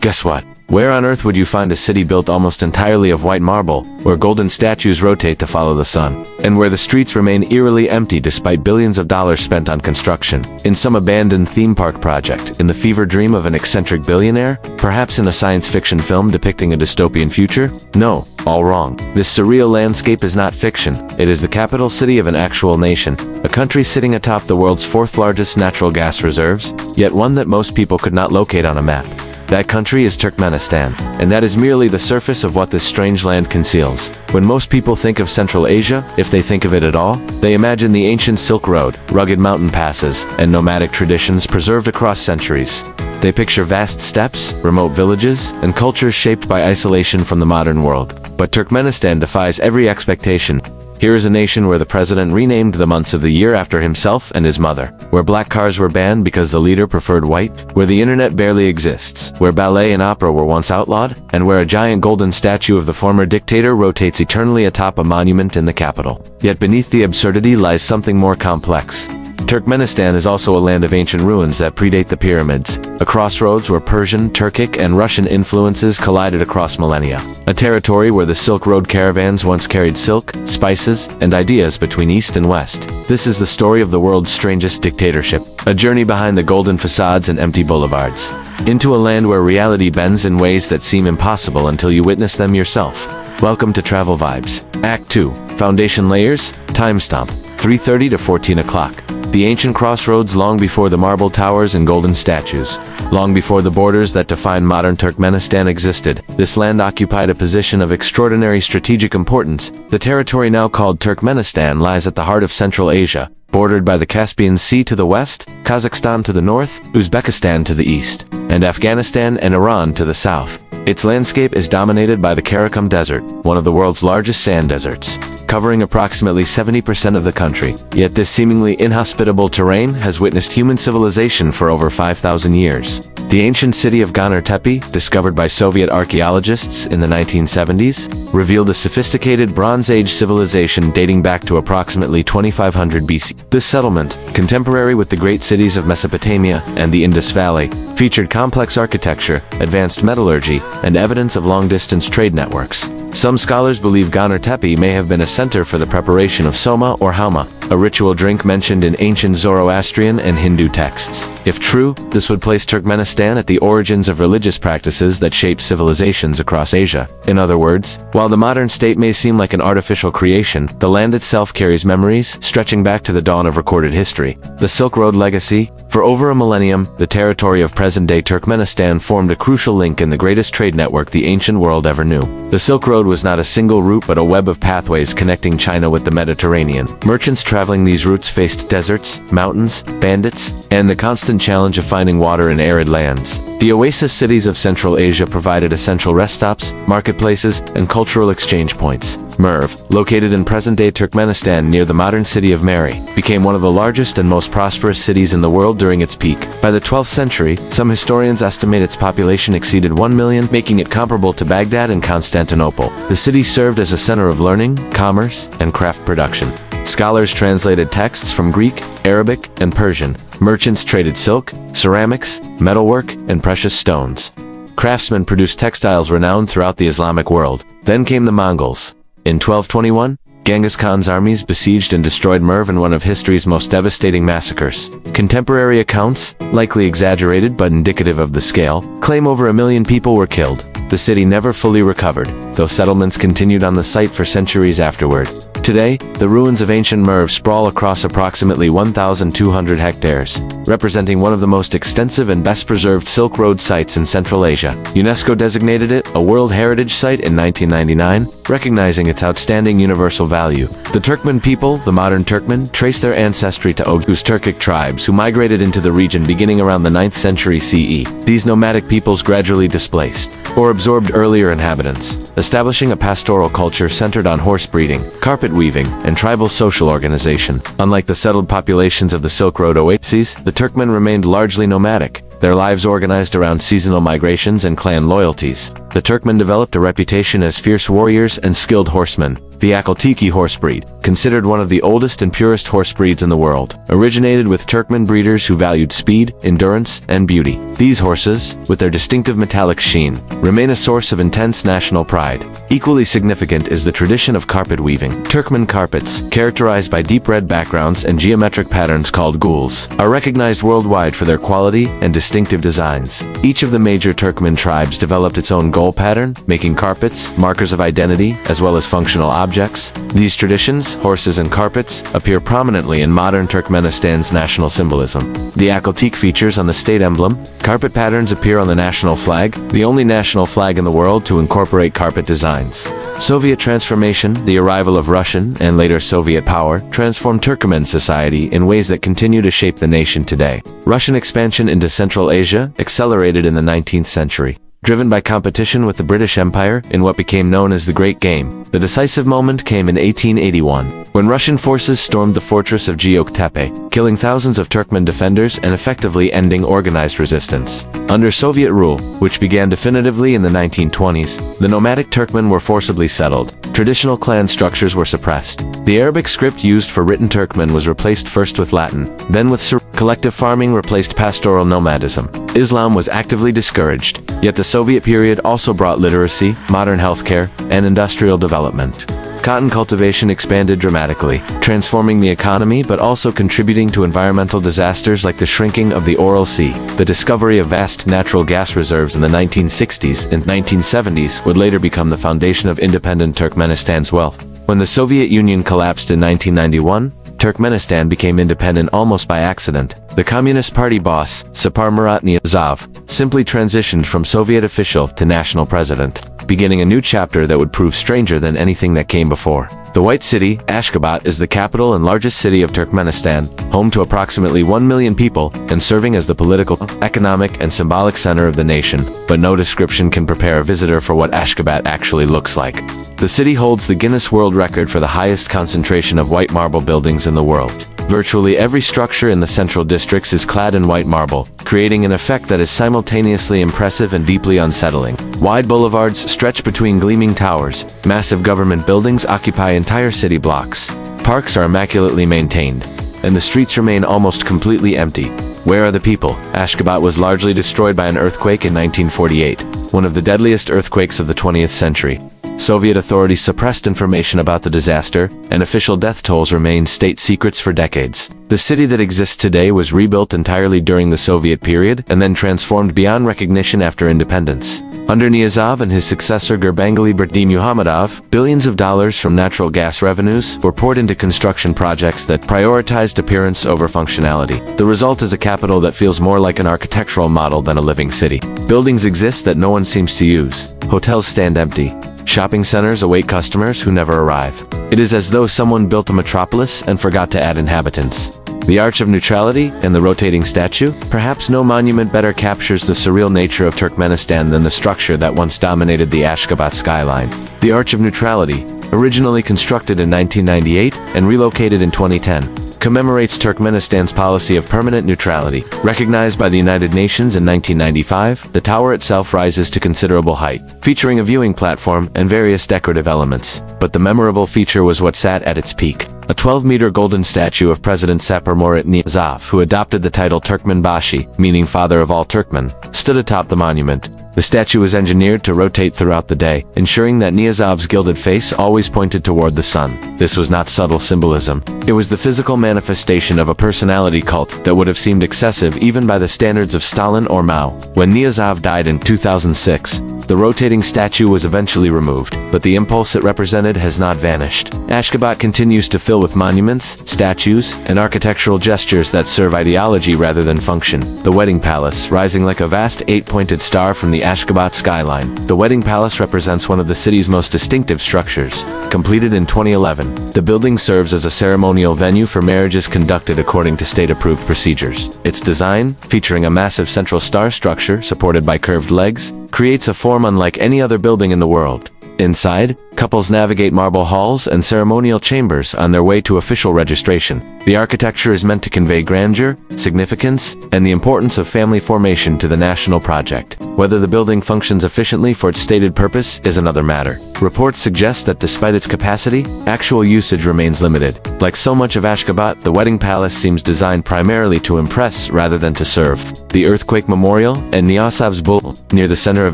Guess what? Where on earth would you find a city built almost entirely of white marble, where golden statues rotate to follow the sun, and where the streets remain eerily empty despite billions of dollars spent on construction? In some abandoned theme park project, in the fever dream of an eccentric billionaire? Perhaps in a science fiction film depicting a dystopian future? No, all wrong. This surreal landscape is not fiction. It is the capital city of an actual nation, a country sitting atop the world's fourth largest natural gas reserves, yet one that most people could not locate on a map. That country is Turkmenistan, and that is merely the surface of what this strange land conceals. When most people think of Central Asia, if they think of it at all, they imagine the ancient Silk Road, rugged mountain passes, and nomadic traditions preserved across centuries. They picture vast steppes, remote villages, and cultures shaped by isolation from the modern world. But Turkmenistan defies every expectation. Here is a nation where the president renamed the months of the year after himself and his mother, where black cars were banned because the leader preferred white, where the internet barely exists, where ballet and opera were once outlawed, and where a giant golden statue of the former dictator rotates eternally atop a monument in the capital. Yet beneath the absurdity lies something more complex. Turkmenistan is also a land of ancient ruins that predate the pyramids, a crossroads where Persian, Turkic, and Russian influences collided across millennia. A territory where the Silk Road caravans once carried silk, spices, and ideas between East and West. This is the story of the world's strangest dictatorship, a journey behind the golden facades and empty boulevards, into a land where reality bends in ways that seem impossible until you witness them yourself. Welcome to Travel Vibes. Act 2. Foundation Layers, Time Stamp, 3:30 to 14 o'clock. The ancient crossroads long before the marble towers and golden statues. Long before the borders that define modern Turkmenistan existed, this land occupied a position of extraordinary strategic importance. The territory now called Turkmenistan lies at the heart of Central Asia, bordered by the Caspian Sea to the west, Kazakhstan to the north, Uzbekistan to the east, and Afghanistan and Iran to the south. Its landscape is dominated by the Karakum Desert, one of the world's largest sand deserts, covering approximately 70% of the country. Yet this seemingly inhospitable terrain has witnessed human civilization for over 5,000 years. The ancient city of Ganer-Tepe, discovered by Soviet archaeologists in the 1970s, revealed a sophisticated Bronze Age civilization dating back to approximately 2500 BC. This settlement, contemporary with the great cities of Mesopotamia and the Indus Valley, featured complex architecture, advanced metallurgy, and evidence of long-distance trade networks. Some scholars believe Ganer-Tepe may have been a center for the preparation of soma or hauma, a ritual drink mentioned in ancient Zoroastrian and Hindu texts. If true, this would place Turkmenistan at the origins of religious practices that shaped civilizations across Asia. In other words, while the modern state may seem like an artificial creation, the land itself carries memories stretching back to the dawn of recorded history. The Silk Road legacy. For over a millennium, the territory of present-day Turkmenistan formed a crucial link in the greatest trade network the ancient world ever knew. The Silk Road was not a single route but a web of pathways connecting China with the Mediterranean. Merchants traveling these routes faced deserts, mountains, bandits, and the constant challenge of finding water in arid lands. The oasis cities of Central Asia provided essential rest stops, marketplaces, and cultural exchange points. Merv, located in present-day Turkmenistan near the modern city of Mary, became one of the largest and most prosperous cities in the world during its peak. By the 12th century, some historians estimate its population exceeded 1 million, making it comparable to Baghdad and Constantinople. The city served as a center of learning, commerce, and craft production. Scholars translated texts from Greek, Arabic, and Persian. Merchants traded silk, ceramics, metalwork, and precious stones. Craftsmen produced textiles renowned throughout the Islamic world. Then came the Mongols. In 1221, Genghis Khan's armies besieged and destroyed Merv in one of history's most devastating massacres. Contemporary accounts, likely exaggerated but indicative of the scale, claim over 1 million people were killed. The city never fully recovered, though settlements continued on the site for centuries afterward. Today, the ruins of ancient Merv sprawl across approximately 1,200 hectares, representing one of the most extensive and best-preserved Silk Road sites in Central Asia. UNESCO designated it a World Heritage Site in 1999, recognizing its outstanding universal value. The Turkmen people, the modern Turkmen, trace their ancestry to Oghuz Turkic tribes who migrated into the region beginning around the 9th century CE. These nomadic peoples gradually displaced or absorbed earlier inhabitants, establishing a pastoral culture centered on horse breeding, carpet weaving, and tribal social organization. Unlike the settled populations of the Silk Road oases, the Turkmen remained largely nomadic, their lives organized around seasonal migrations and clan loyalties. The Turkmen developed a reputation as fierce warriors and skilled horsemen, The Akaltiki horse breed, considered one of the oldest and purest horse breeds in the world, originated with Turkmen breeders who valued speed, endurance, and beauty. These horses, with their distinctive metallic sheen, remain a source of intense national pride. Equally significant is the tradition of carpet weaving. Turkmen carpets, characterized by deep red backgrounds and geometric patterns called guls, are recognized worldwide for their quality and distinctive designs. Each of the major Turkmen tribes developed its own gul pattern, making carpets markers of identity as well as functional objects. These traditions, horses and carpets, appear prominently in modern Turkmenistan's national symbolism. The Akaltik features on the state emblem. Carpet patterns appear on the national flag, the only national flag in the world to incorporate carpet designs. Soviet transformation, the arrival of Russian and later Soviet power, transformed Turkmen society in ways that continue to shape the nation today. Russian expansion into Central Asia accelerated in the 19th century. Driven by competition with the British Empire in what became known as the Great Game, the decisive moment came in 1881, when Russian forces stormed the fortress of Göktepe, killing thousands of Turkmen defenders and effectively ending organized resistance. Under Soviet rule, which began definitively in the 1920s, the nomadic Turkmen were forcibly settled. Traditional clan structures were suppressed. The Arabic script used for written Turkmen was replaced first with Latin, then with Cyrillic. Collective farming replaced pastoral nomadism. Islam was actively discouraged, yet the Soviet period also brought literacy, modern healthcare, and industrial development. Cotton cultivation expanded dramatically, transforming the economy but also contributing to environmental disasters like the shrinking of the Oral Sea. The discovery of vast natural gas reserves in the 1960s and 1970s would later become the foundation of independent Turkmenistan's wealth. When the Soviet Union collapsed in 1991, Turkmenistan became independent almost by accident. The Communist Party boss, Sapar Murat Niyazov, simply transitioned from Soviet official to national president, beginning a new chapter that would prove stranger than anything that came before. The White City, Ashgabat, is the capital and largest city of Turkmenistan, home to approximately 1 million people, and serving as the political, economic, and symbolic center of the nation, but no description can prepare a visitor for what Ashgabat actually looks like. The city holds the Guinness World Record for the highest concentration of white marble buildings in the world. Virtually every structure in the central districts is clad in white marble, creating an effect that is simultaneously impressive and deeply unsettling. Wide boulevards stretch between gleaming towers. Massive government buildings occupy entire city blocks. Parks are immaculately maintained, and the streets remain almost completely empty. Where are the people? Ashgabat was largely destroyed by an earthquake in 1948, one of the deadliest earthquakes of the 20th century. Soviet authorities suppressed information about the disaster, and official death tolls remained state secrets for decades. The city that exists today was rebuilt entirely during the Soviet period and then transformed beyond recognition after independence. Under Niyazov and his successor Gurbanguly Berdimuhamedov, billions of dollars from natural gas revenues were poured into construction projects that prioritized appearance over functionality. The result is a capital that feels more like an architectural model than a living city. Buildings exist that no one seems to use. Hotels stand empty. Shopping centers await customers who never arrive. It is as though someone built a metropolis and forgot to add inhabitants. The Arch of Neutrality and the rotating statue? Perhaps no monument better captures the surreal nature of Turkmenistan than the structure that once dominated the Ashgabat skyline. The Arch of Neutrality, originally constructed in 1998 and relocated in 2010, commemorates Turkmenistan's policy of permanent neutrality. Recognized by the United Nations in 1995, the tower itself rises to considerable height, featuring a viewing platform and various decorative elements. But the memorable feature was what sat at its peak. A 12-meter golden statue of President Sapar Murat Niyazov, who adopted the title Turkmenbashi, meaning father of all Turkmen, stood atop the monument. The statue was engineered to rotate throughout the day, ensuring that Niyazov's gilded face always pointed toward the sun. This was not subtle symbolism. It was the physical manifestation of a personality cult that would have seemed excessive even by the standards of Stalin or Mao. When Niyazov died in 2006, the rotating statue was eventually removed, but the impulse it represented has not vanished. Ashgabat continues to fill with monuments, statues, and architectural gestures that serve ideology rather than function. The Wedding Palace, rising like a vast 8-pointed star from the Ashgabat skyline. The Wedding Palace represents one of the city's most distinctive structures. Completed in 2011, the building serves as a ceremonial venue for marriages conducted according to state-approved procedures. Its design, featuring a massive central star structure supported by curved legs, creates a form unlike any other building in the world. Inside, couples navigate marble halls and ceremonial chambers on their way to official registration. The architecture is meant to convey grandeur, significance, and the importance of family formation to the national project. Whether the building functions efficiently for its stated purpose is another matter. Reports suggest that despite its capacity, actual usage remains limited. Like so much of Ashgabat, the wedding palace seems designed primarily to impress rather than to serve. The earthquake memorial and Niyazov's bull near the center of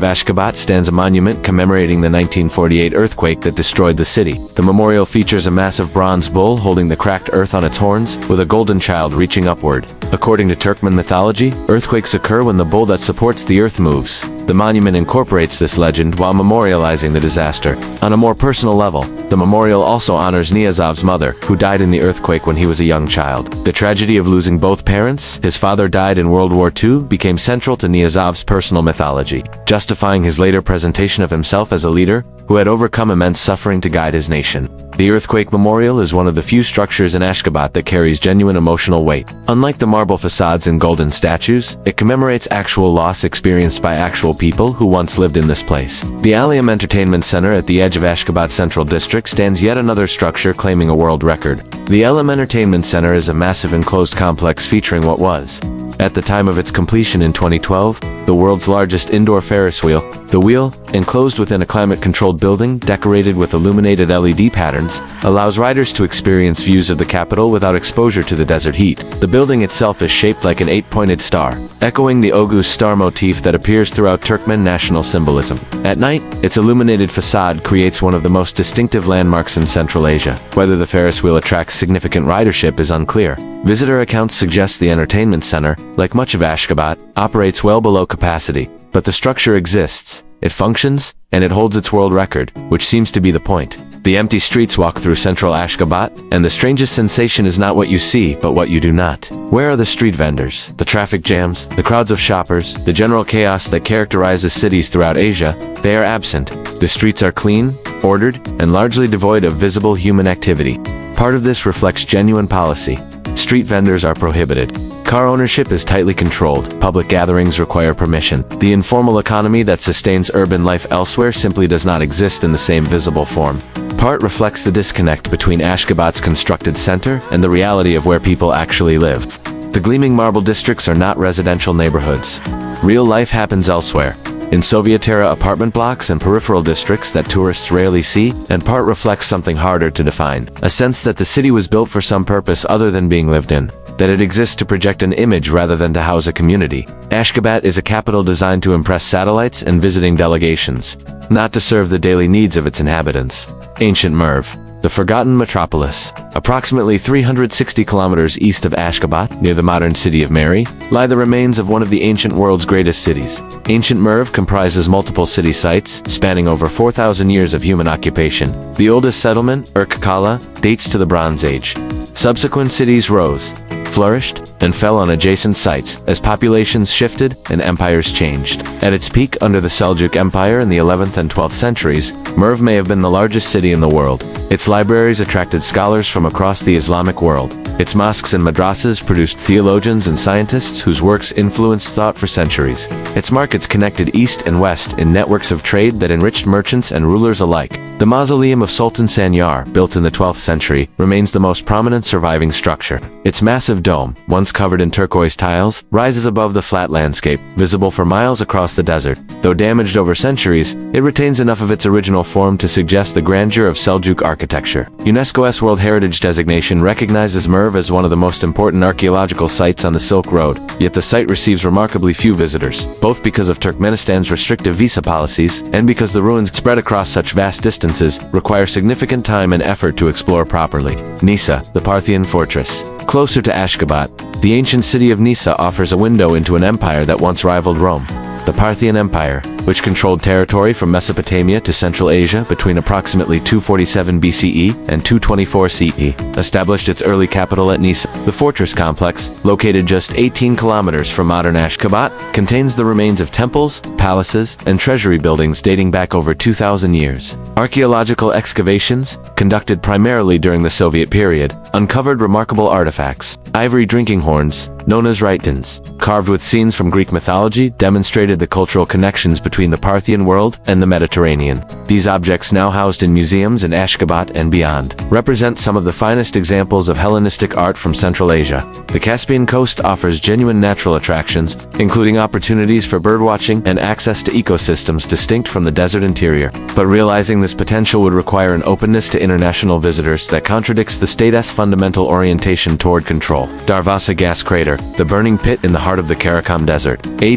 Ashgabat stands a monument commemorating the 1948 earthquake that destroyed the city. The memorial features a massive bronze bull holding the cracked earth on its horns, with a golden child reaching upward. According to Turkmen mythology, earthquakes occur when the bull that supports the earth moves. The monument incorporates this legend while memorializing the disaster. On a more personal level, the memorial also honors Niyazov's mother, who died in the earthquake when he was a young child. The tragedy of losing both parents, his father died in World War II, became central to Niyazov's personal mythology, justifying his later presentation of himself as a leader who had overcome immense suffering to guide his nation. The earthquake memorial is one of the few structures in Ashgabat that carries genuine emotional weight. Unlike the marble facades and golden statues, it commemorates actual loss experienced by actual people who once lived in this place. The Allium Entertainment Center at the edge of Ashgabat Central District stands yet another structure claiming a world record. The Allium Entertainment Center is a massive enclosed complex featuring what was, at the time of its completion in 2012, the world's largest indoor Ferris wheel. The wheel, enclosed within a climate-controlled building decorated with illuminated LED patterns, allows riders to experience views of the capital without exposure to the desert heat. The building itself is shaped like an 8-pointed star, echoing the Oghuz star motif that appears throughout Turkmen national symbolism. At night, its illuminated facade creates one of the most distinctive landmarks in Central Asia. Whether the Ferris wheel attracts significant ridership is unclear. Visitor accounts suggest the entertainment center, like much of Ashgabat, operates well below capacity. But the structure exists, it functions, and it holds its world record, which seems to be the point. The empty streets walk through central Ashgabat, and the strangest sensation is not what you see, but what you do not. Where are the street vendors, the traffic jams, the crowds of shoppers, the general chaos that characterizes cities throughout Asia? They are absent. The streets are clean, ordered, and largely devoid of visible human activity. Part of this reflects genuine policy. Street vendors are prohibited. Car ownership is tightly controlled. Public gatherings require permission. The informal economy that sustains urban life elsewhere simply does not exist in the same visible form. Part reflects the disconnect between Ashgabat's constructed center and the reality of where people actually live. The gleaming marble districts are not residential neighborhoods. Real life happens elsewhere, in Soviet-era apartment blocks and peripheral districts that tourists rarely see, and part reflects something harder to define. A sense that the city was built for some purpose other than being lived in. That it exists to project an image rather than to house a community. Ashgabat is a capital designed to impress satellites and visiting delegations, not to serve the daily needs of its inhabitants. Ancient Merv, the forgotten metropolis. Approximately 360 kilometers east of Ashgabat, near the modern city of Mary, lie the remains of one of the ancient world's greatest cities. Ancient Merv comprises multiple city sites, spanning over 4,000 years of human occupation. The oldest settlement, Urk-Kala, dates to the Bronze Age. Subsequent cities rose, flourished, and fell on adjacent sites as populations shifted and empires changed. At its peak under the Seljuk Empire in the 11th and 12th centuries, Merv may have been the largest city in the world. Its libraries attracted scholars from across the Islamic world. Its mosques and madrasas produced theologians and scientists whose works influenced thought for centuries. Its markets connected east and west in networks of trade that enriched merchants and rulers alike. The mausoleum of Sultan Sanyar, built in the 12th century, remains the most prominent surviving structure. Its massive dome, once covered in turquoise tiles, rises above the flat landscape, visible for miles across the desert. Though damaged over centuries, it retains enough of its original form to suggest the grandeur of Seljuk architecture. UNESCO's World Heritage designation recognizes Merv as one of the most important archaeological sites on the Silk Road, yet the site receives remarkably few visitors, both because of Turkmenistan's restrictive visa policies, and because the ruins spread across such vast distances require significant time and effort to explore properly. Nisa, the Parthian fortress. Closer to Ashgabat, the ancient city of Nisa offers a window into an empire that once rivaled Rome. The Parthian Empire, which controlled territory from Mesopotamia to Central Asia between approximately 247 BCE and 224 CE, established its early capital at Nisa. The fortress complex, located just 18 kilometers from modern Ashgabat, contains the remains of temples, palaces, and treasury buildings dating back over 2,000 years. Archaeological excavations, conducted primarily during the Soviet period, uncovered remarkable artifacts: ivory drinking horns, known as rhytons, carved with scenes from Greek mythology, demonstrated the cultural connections between the Parthian world and the Mediterranean. These objects, now housed in museums in Ashgabat and beyond, represent some of the finest examples of Hellenistic art from Central Asia. The Caspian coast offers genuine natural attractions, including opportunities for birdwatching and access to ecosystems distinct from the desert interior. But realizing this potential would require an openness to international visitors that contradicts the state's fundamental orientation toward control. Darvaza gas crater, the burning pit in the heart of the Karakum Desert, Approximately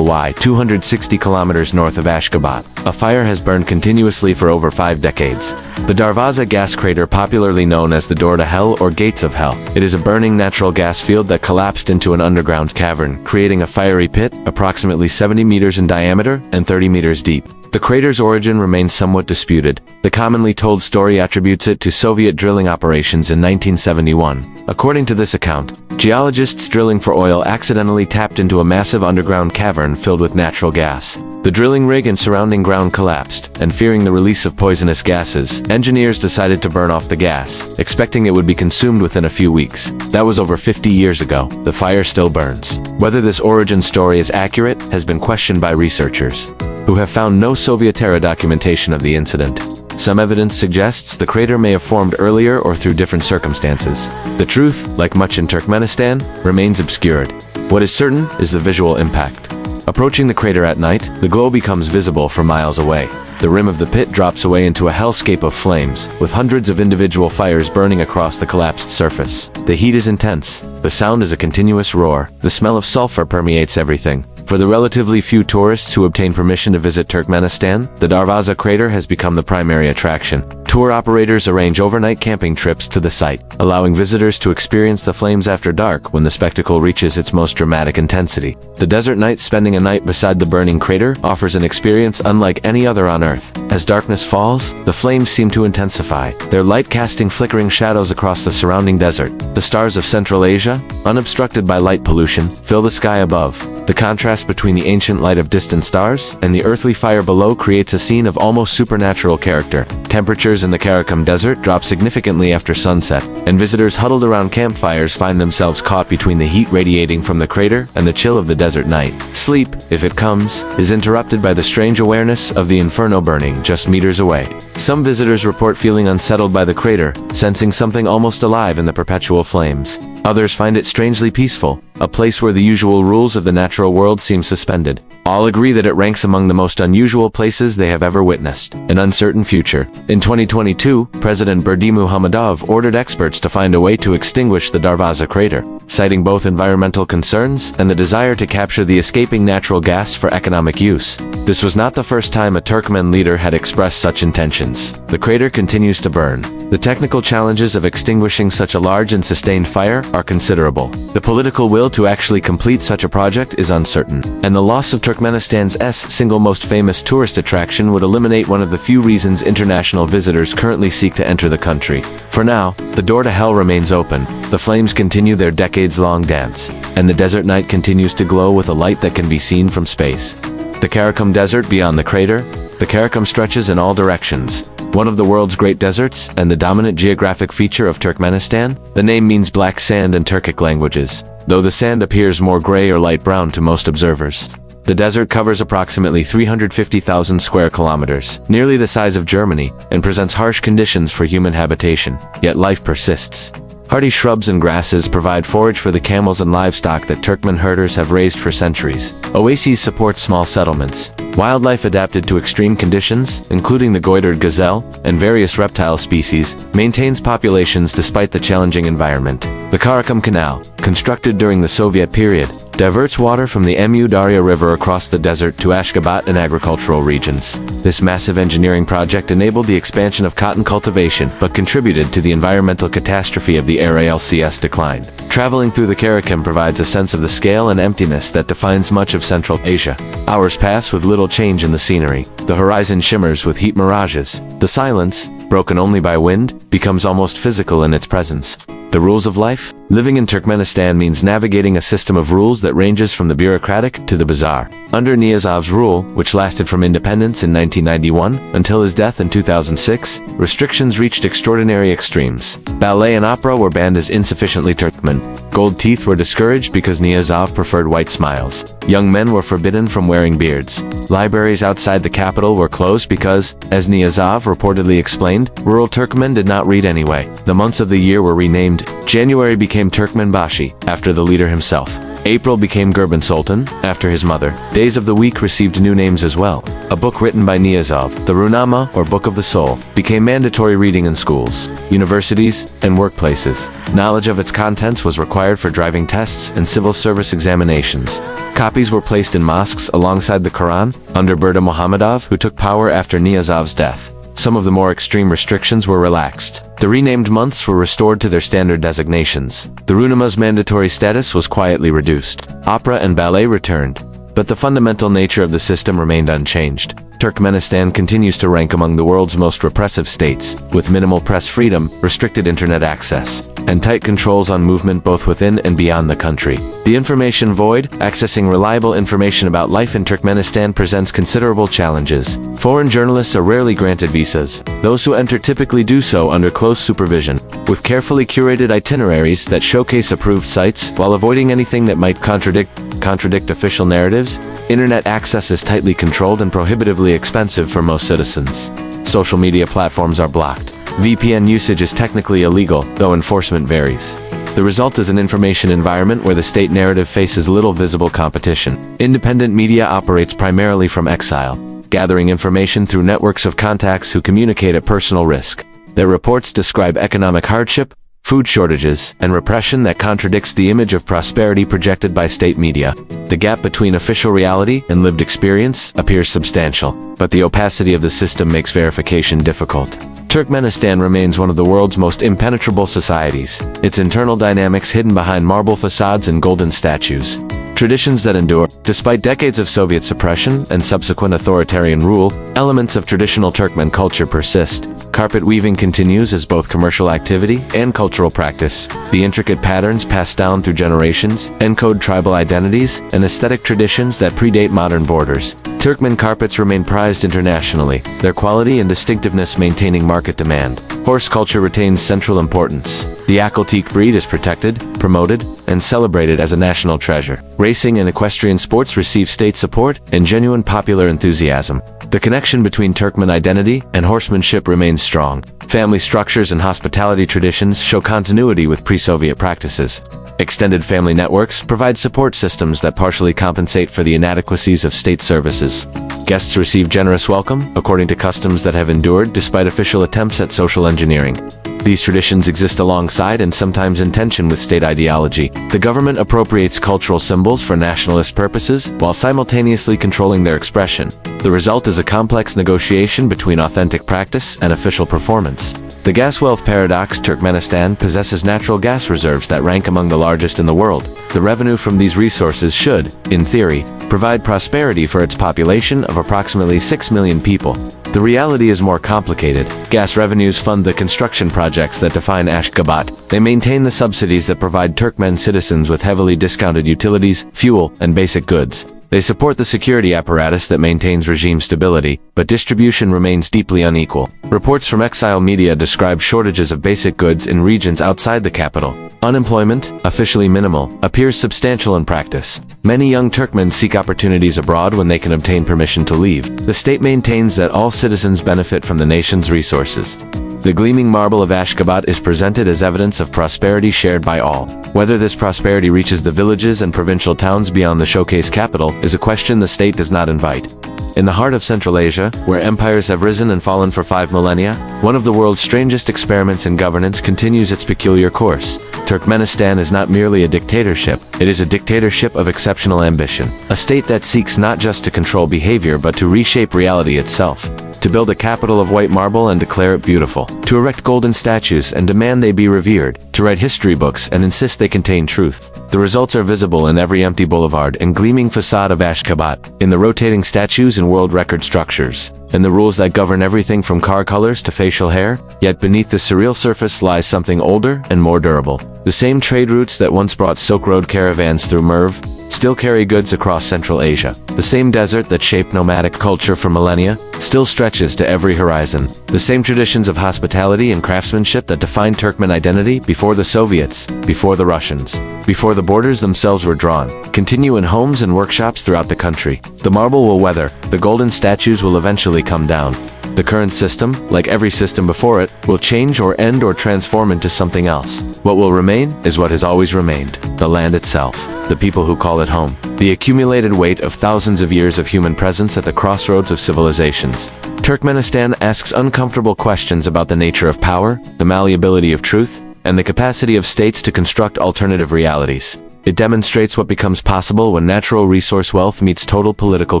260 kilometers north of Ashgabat. A fire has burned continuously for over 5 decades. The Darvaza gas crater, popularly known as the Door to Hell or Gates of Hell, it is a burning natural gas field that collapsed into an underground cavern, creating a fiery pit approximately 70 meters in diameter and 30 meters deep. The crater's origin remains somewhat disputed. The commonly told story attributes it to Soviet drilling operations in 1971. According to this account, geologists drilling for oil accidentally tapped into a massive underground cavern filled with natural gas. The drilling rig and surrounding ground collapsed, and fearing the release of poisonous gases, engineers decided to burn off the gas, expecting it would be consumed within a few weeks. That was over 50 years ago. The fire still burns. Whether this origin story is accurate has been questioned by researchers, who have found no Soviet-era documentation of the incident. Some evidence suggests the crater may have formed earlier or through different circumstances. The truth, like much in Turkmenistan, remains obscured. What is certain is the visual impact. Approaching the crater at night, the glow becomes visible for miles away. The rim of the pit drops away into a hellscape of flames, with hundreds of individual fires burning across the collapsed surface. The heat is intense. The sound is a continuous roar. The smell of sulfur permeates everything. For the relatively few tourists who obtain permission to visit Turkmenistan, the Darvaza crater has become the primary attraction. Tour operators arrange overnight camping trips to the site, allowing visitors to experience the flames after dark when the spectacle reaches its most dramatic intensity. The desert night, spending a night beside the burning crater, offers an experience unlike any other on Earth. As darkness falls, the flames seem to intensify, their light casting flickering shadows across the surrounding desert. The stars of Central Asia, unobstructed by light pollution, fill the sky above. The contrast between the ancient light of distant stars and the earthly fire below creates a scene of almost supernatural character. Temperatures in the Karakum Desert drop significantly after sunset, and visitors huddled around campfires find themselves caught between the heat radiating from the crater and the chill of the desert night. Sleep, if it comes, is interrupted by the strange awareness of the inferno burning just meters away. Some visitors report feeling unsettled by the crater, sensing something almost alive in the perpetual flames. Others find it strangely peaceful, a place where the usual rules of the natural world seem suspended. All agree that it ranks among the most unusual places they have ever witnessed. An uncertain future. In 2022, President Berdimuhamedov ordered experts to find a way to extinguish the Darvaza crater, citing both environmental concerns and the desire to capture the escaping natural gas for economic use. This was not the first time a Turkmen leader had expressed such intentions. The crater continues to burn. The technical challenges of extinguishing such a large and sustained fire are considerable. The political will to actually complete such a project is uncertain, and the loss of Turkmenistan's single most famous tourist attraction would eliminate one of the few reasons international visitors currently seek to enter the country. For now, the door to hell remains open, the flames continue their decades-long dance, and the desert night continues to glow with a light that can be seen from space. The Karakum Desert beyond the crater. The Karakum stretches in all directions. One of the world's great deserts, and the dominant geographic feature of Turkmenistan. The name means black sand in Turkic languages, though the sand appears more gray or light brown to most observers. The desert covers approximately 350,000 square kilometers, nearly the size of Germany, and presents harsh conditions for human habitation, yet life persists. Hardy shrubs and grasses provide forage for the camels and livestock that Turkmen herders have raised for centuries. Oases support small settlements. Wildlife adapted to extreme conditions, including the goitered gazelle and various reptile species, maintains populations despite the challenging environment. The Karakum Canal, constructed during the Soviet period, diverts water from the Mu Darya River across the desert to Ashgabat and agricultural regions. This massive engineering project enabled the expansion of cotton cultivation, but contributed to the environmental catastrophe of the ALCS decline. Traveling through the Karakum provides a sense of the scale and emptiness that defines much of Central Asia. Hours pass with little change in the scenery. The horizon shimmers with heat mirages. The silence, broken only by wind, becomes almost physical in its presence. The rules of life? Living in Turkmenistan means navigating a system of rules that ranges from the bureaucratic to the bizarre. Under Niyazov's rule, which lasted from independence in 1991 until his death in 2006, restrictions reached extraordinary extremes. Ballet and opera were banned as insufficiently Turkmen. Gold teeth were discouraged because Niyazov preferred white smiles. Young men were forbidden from wearing beards. Libraries outside the capital were closed because, as Niyazov reportedly explained, rural Turkmen did not read anyway. The months of the year were renamed. January became Turkmenbashi, after the leader himself. April became Gurban Sultan, after his mother. Days of the week received new names as well. A book written by Niyazov, the Runama, or Book of the Soul, became mandatory reading in schools, universities, and workplaces. Knowledge of its contents was required for driving tests and civil service examinations. Copies were placed in mosques alongside the Quran, under Berda Muhammadov, who took power after Niyazov's death. Some of the more extreme restrictions were relaxed. The renamed months were restored to their standard designations. The Runama's mandatory status was quietly reduced. Opera and ballet returned, but the fundamental nature of the system remained unchanged. Turkmenistan continues to rank among the world's most repressive states, with minimal press freedom, restricted internet access, and tight controls on movement both within and beyond the country. The information void, accessing reliable information about life in Turkmenistan, presents considerable challenges. Foreign journalists are rarely granted visas. Those who enter typically do so under close supervision, with carefully curated itineraries that showcase approved sites while avoiding anything that might contradict official narratives. Internet access is tightly controlled and prohibitively expensive for most citizens. Social media platforms are blocked. VPN usage is technically illegal, though enforcement varies. The result is an information environment where the state narrative faces little visible competition. Independent media operates primarily from exile, gathering information through networks of contacts who communicate at personal risk. Their reports describe economic hardship, food shortages, and repression that contradicts the image of prosperity projected by state media. The gap between official reality and lived experience appears substantial, but the opacity of the system makes verification difficult. Turkmenistan remains one of the world's most impenetrable societies, its internal dynamics hidden behind marble facades and golden statues. Traditions that endure. Despite decades of Soviet suppression and subsequent authoritarian rule, elements of traditional Turkmen culture persist. Carpet weaving continues as both commercial activity and cultural practice. The intricate patterns passed down through generations encode tribal identities and aesthetic traditions that predate modern borders. Turkmen carpets remain prized internationally, their quality and distinctiveness maintaining market demand. Horse culture retains central importance. The Akultik breed is protected, promoted, and celebrated as a national treasure. Racing and equestrian sports receive state support and genuine popular enthusiasm. The connection between Turkmen identity and horsemanship remains strong. Family structures and hospitality traditions show continuity with pre-Soviet practices. Extended family networks provide support systems that partially compensate for the inadequacies of state services. Guests receive generous welcome, according to customs that have endured despite official attempts at social engineering. These traditions exist alongside and sometimes in tension with state ideology. The government appropriates cultural symbols for nationalist purposes while simultaneously controlling their expression. The result is a complex negotiation between authentic practice and official performance. The gas wealth paradox. Turkmenistan possesses natural gas reserves that rank among the largest in the world. The revenue from these resources should, in theory, provide prosperity for its population of approximately 6 million people. The reality is more complicated. Gas revenues fund the construction projects that define Ashgabat. They maintain the subsidies that provide Turkmen citizens with heavily discounted utilities, fuel, and basic goods. They support the security apparatus that maintains regime stability, but distribution remains deeply unequal. Reports from exile media describe shortages of basic goods in regions outside the capital. Unemployment, officially minimal, appears substantial in practice. Many young Turkmen seek opportunities abroad when they can obtain permission to leave. The state maintains that all citizens benefit from the nation's resources. The gleaming marble of Ashgabat is presented as evidence of prosperity shared by all. Whether this prosperity reaches the villages and provincial towns beyond the showcase capital is a question the state does not invite. In the heart of Central Asia, where empires have risen and fallen for 5 millennia, one of the world's strangest experiments in governance continues its peculiar course. Turkmenistan is not merely a dictatorship, it is a dictatorship of exceptional ambition. A state that seeks not just to control behavior but to reshape reality itself. To build a capital of white marble and declare it beautiful. To erect golden statues and demand they be revered. To write history books and insist they contain truth. The results are visible in every empty boulevard and gleaming facade of Ashgabat, in the rotating statues and world record structures, and the rules that govern everything from car colors to facial hair, yet beneath the surreal surface lies something older and more durable. The same trade routes that once brought Silk Road caravans through Merv still carry goods across Central Asia. The same desert that shaped nomadic culture for millennia still stretches to every horizon. The same traditions of hospitality and craftsmanship that defined Turkmen identity before the Soviets, before the Russians, before the borders themselves were drawn, continue in homes and workshops throughout the country. The marble will weather, the golden statues will eventually come down. The current system, like every system before it, will change or end or transform into something else. What will remain is what has always remained: the land itself, the people who call it home, the accumulated weight of thousands of years of human presence at the crossroads of civilizations. Turkmenistan asks uncomfortable questions about the nature of power, the malleability of truth, and the capacity of states to construct alternative realities. It demonstrates what becomes possible when natural resource wealth meets total political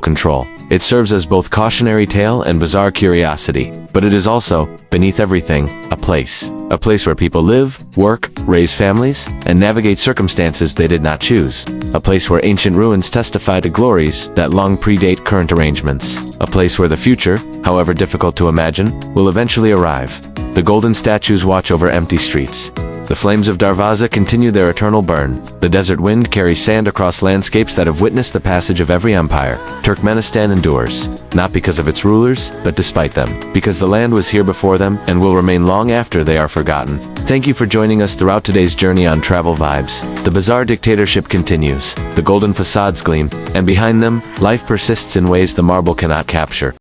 control. It serves as both cautionary tale and bizarre curiosity, but it is also, beneath everything, a place. A place where people live, work, raise families, and navigate circumstances they did not choose. A place where ancient ruins testify to glories that long predate current arrangements. A place where the future, however difficult to imagine, will eventually arrive. The golden statues watch over empty streets. The flames of Darvaza continue their eternal burn. The desert wind carries sand across landscapes that have witnessed the passage of every empire. Turkmenistan endures, not because of its rulers, but despite them, because the land was here before them and will remain long after they are forgotten. Thank you for joining us throughout today's journey on Travel Vibes. The bizarre dictatorship continues. The golden facades gleam, and behind them, life persists in ways the marble cannot capture.